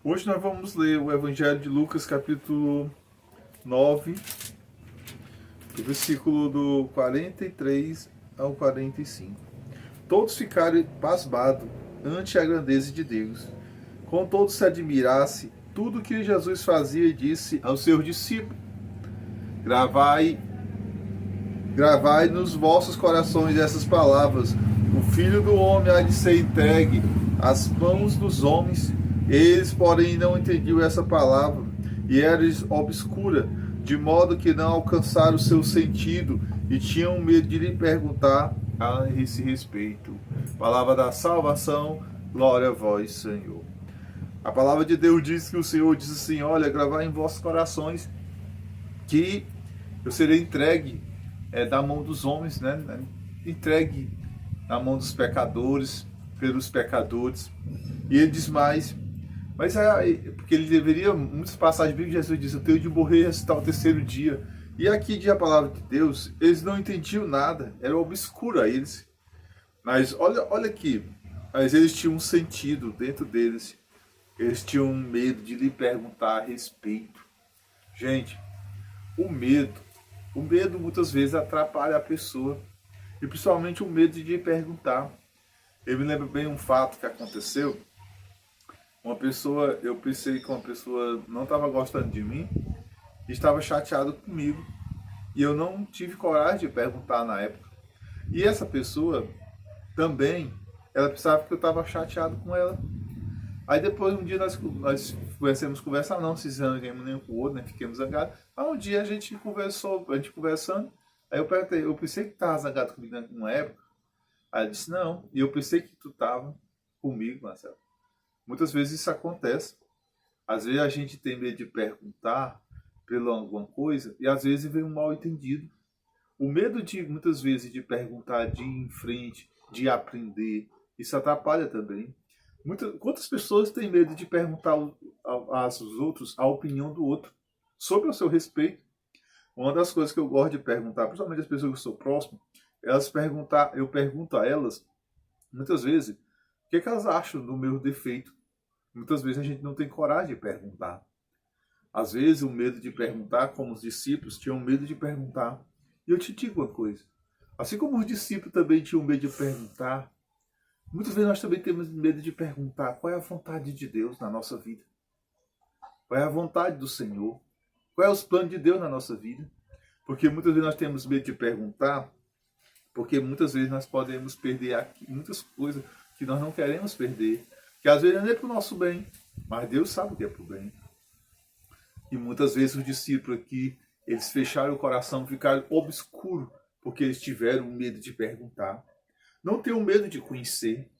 Hoje nós vamos ler o Evangelho de Lucas, capítulo 9, do versículo do 43 ao 45. Todos ficaram pasmados ante a grandeza de Deus. Com todos se admirasse tudo que Jesus fazia e disse aos seus discípulos: Gravai nos vossos corações essas palavras. O Filho do Homem há de ser entregue às mãos dos homens. Eles, porém, não entendiam essa palavra, e era-lhes obscura, de modo que não alcançaram o seu sentido, e tinham medo de lhe perguntar a esse respeito. Palavra da salvação, glória a vós, Senhor. A palavra de Deus diz que o Senhor diz assim: olha, gravar em vossos corações que eu serei entregue da mão dos homens, né? Entregue na mão dos pecadores, pelos pecadores. E ele diz mais, mas porque ele deveria, muitas passagens bíblicas, Jesus diz: eu tenho de morrer e ressuscitar ao terceiro dia. E aqui diz a palavra de Deus, eles não entendiam nada, era obscuro a eles. Mas olha aqui, mas eles tinham um sentido dentro deles, eles tinham medo de lhe perguntar a respeito. Gente, o medo muitas vezes atrapalha a pessoa, e principalmente o medo de lhe perguntar. Eu me lembro bem um fato que aconteceu. Eu pensei que uma pessoa não estava gostando de mim, estava chateado comigo, e eu não tive coragem de perguntar na época. E essa pessoa também, ela pensava que eu estava chateado com ela. Aí depois um dia nós começamos a conversar, não se zangamos nem com o outro, né? Fiquemos zangados. Aí um dia a gente conversando, aí eu perguntei: eu pensei que tu estava zangado comigo numa época. Aí ela disse: não, e eu pensei que tu estava comigo, Marcelo. Muitas vezes isso acontece. Às vezes a gente tem medo de perguntar pela alguma coisa, e às vezes vem um mal entendido. O medo de, muitas vezes, de perguntar, de ir em frente, de aprender, isso atrapalha também. Quantas pessoas têm medo de perguntar aos outros a opinião do outro sobre o seu respeito? Uma das coisas que eu gosto de perguntar, principalmente as pessoas que eu sou próximo, eu pergunto a elas, muitas vezes, o que elas acham do meu defeito. Muitas vezes a gente não tem coragem de perguntar. Às vezes o medo de perguntar, como os discípulos tinham medo de perguntar. E eu te digo uma coisa, assim como os discípulos também tinham medo de perguntar, muitas vezes nós também temos medo de perguntar qual é a vontade de Deus na nossa vida. Qual é a vontade do Senhor? Qual é os planos de Deus na nossa vida? Porque muitas vezes nós temos medo de perguntar, porque muitas vezes nós podemos perder muitas coisas que nós não queremos perder. Que às vezes não é para o nosso bem, mas Deus sabe o que é para o bem. E muitas vezes os discípulos aqui, eles fecharam o coração, ficaram obscuros, porque eles tiveram medo de perguntar. Não tenham medo de conhecer.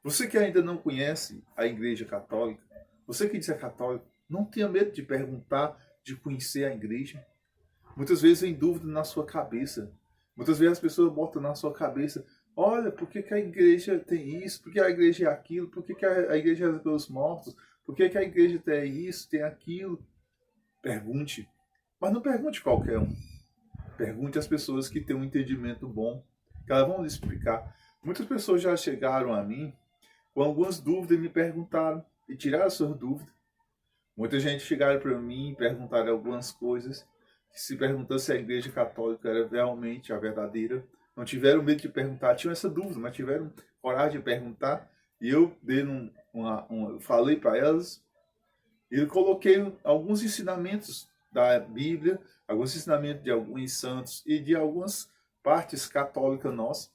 Você que ainda não conhece a Igreja Católica, você que diz que é católico, não tenha medo de perguntar, de conhecer a igreja. Muitas vezes vem dúvida na sua cabeça. Muitas vezes as pessoas botam na sua cabeça: olha, por que a igreja tem isso? Por que a igreja é aquilo? Por que a igreja é pelos mortos? Por que a igreja tem isso, tem aquilo? Pergunte. Mas não pergunte qualquer um. Pergunte às pessoas que têm um entendimento bom, que elas vão lhe explicar. Muitas pessoas já chegaram a mim com algumas dúvidas e me perguntaram, e tiraram suas dúvidas. Muita gente chegaram para mim e perguntaram algumas coisas, se perguntando se a igreja católica era realmente a verdadeira. Não tiveram medo de perguntar, tinham essa dúvida, mas tiveram coragem de perguntar. E eu falei para elas, e eu coloquei alguns ensinamentos da Bíblia, alguns ensinamentos de alguns santos e de algumas partes católicas nossas.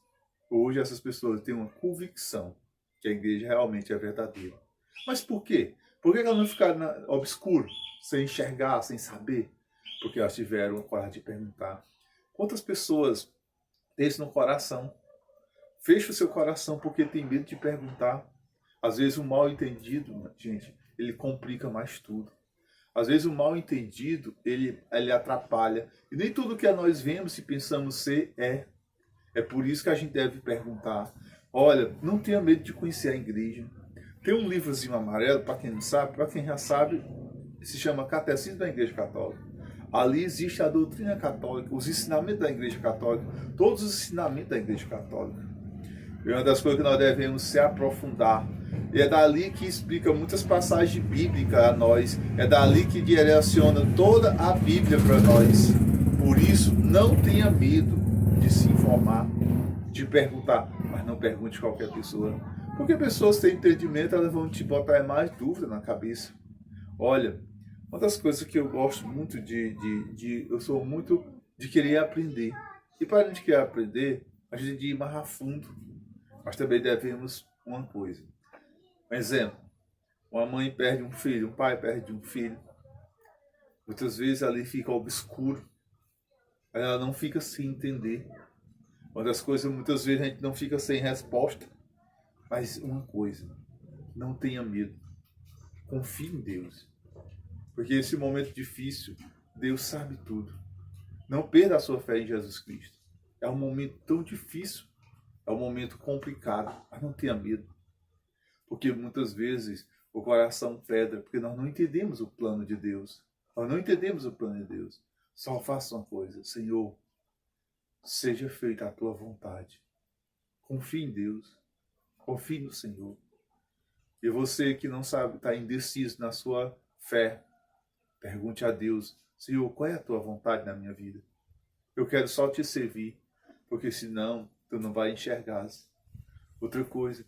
Hoje essas pessoas têm uma convicção que a igreja realmente é verdadeira. Mas por quê? Por que elas não ficaram obscuro, sem enxergar, sem saber? Porque elas tiveram a coragem de perguntar. Quantas pessoas têm isso no coração? Feche o seu coração porque tem medo de perguntar. Às vezes o mal entendido, gente, ele complica mais tudo. Às vezes o mal entendido, ele atrapalha. E nem tudo que nós vemos e pensamos ser é. É por isso que a gente deve perguntar. Olha, não tenha medo de conhecer a igreja. Tem um livrozinho amarelo, para quem não sabe, para quem já sabe, se chama Catecismo da Igreja Católica. Ali existe a doutrina católica, os ensinamentos da Igreja Católica, todos os ensinamentos da Igreja Católica. E uma das coisas que nós devemos se aprofundar E é dali que explica muitas passagens bíblicas a nós. É dali que direciona toda a Bíblia para nós. Por isso, não tenha medo de se informar, de perguntar. Mas não pergunte qualquer pessoa. Porque pessoas sem entendimento, elas vão te botar mais dúvida na cabeça. Olha, uma das coisas que eu gosto muito eu sou muito de querer aprender. E para a gente querer aprender, a gente tem de ir mais a fundo. Mas também devemos uma coisa. Um exemplo, uma mãe perde um filho, um pai perde um filho. Muitas vezes ali fica obscuro. Ela não fica sem entender. Uma das coisas, muitas vezes a gente não fica sem resposta. Mas uma coisa, não tenha medo. Confie em Deus. Porque esse momento difícil, Deus sabe tudo. Não perda a sua fé em Jesus Cristo. É um momento tão difícil, é um momento complicado, mas não tenha medo. Porque muitas vezes o coração pedra, porque nós não entendemos o plano de Deus. Nós não entendemos o plano de Deus. Só faça uma coisa, Senhor, seja feita a tua vontade. Confie em Deus, confie no Senhor. E você que não sabe, está indeciso na sua fé, pergunte a Deus, Senhor, qual é a tua vontade na minha vida? Eu quero só te servir, porque senão tu não vai enxergar. Outra coisa,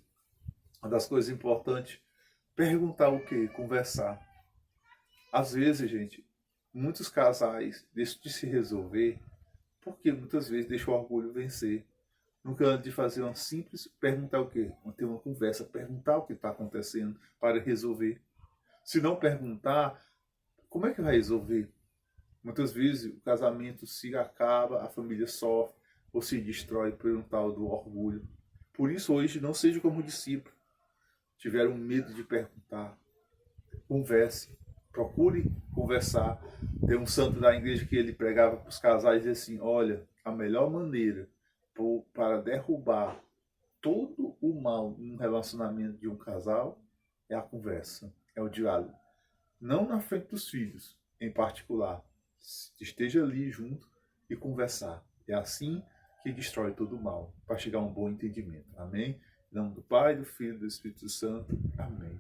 uma das coisas importantes, perguntar o quê? Conversar. Às vezes, gente, muitos casais deixam de se resolver porque muitas vezes deixam o orgulho vencer. Nunca antes de fazer uma simples, perguntar o quê? Ter uma conversa, perguntar o que está acontecendo para resolver. Se não perguntar, como é que vai resolver? Muitas vezes o casamento se acaba, a família sofre ou se destrói por um tal do orgulho. Por isso hoje não seja como discípulo. Tiveram medo de perguntar. Converse. Procure conversar. Tem um santo da igreja que ele pregava para os casais e dizia assim, olha, a melhor maneira para derrubar todo o mal no relacionamento de um casal é a conversa, é o diálogo. Não na frente dos filhos, em particular. Esteja ali junto e conversar. É assim que destrói todo o mal, para chegar a um bom entendimento. Amém? Em nome do Pai, do Filho e do Espírito Santo. Amém.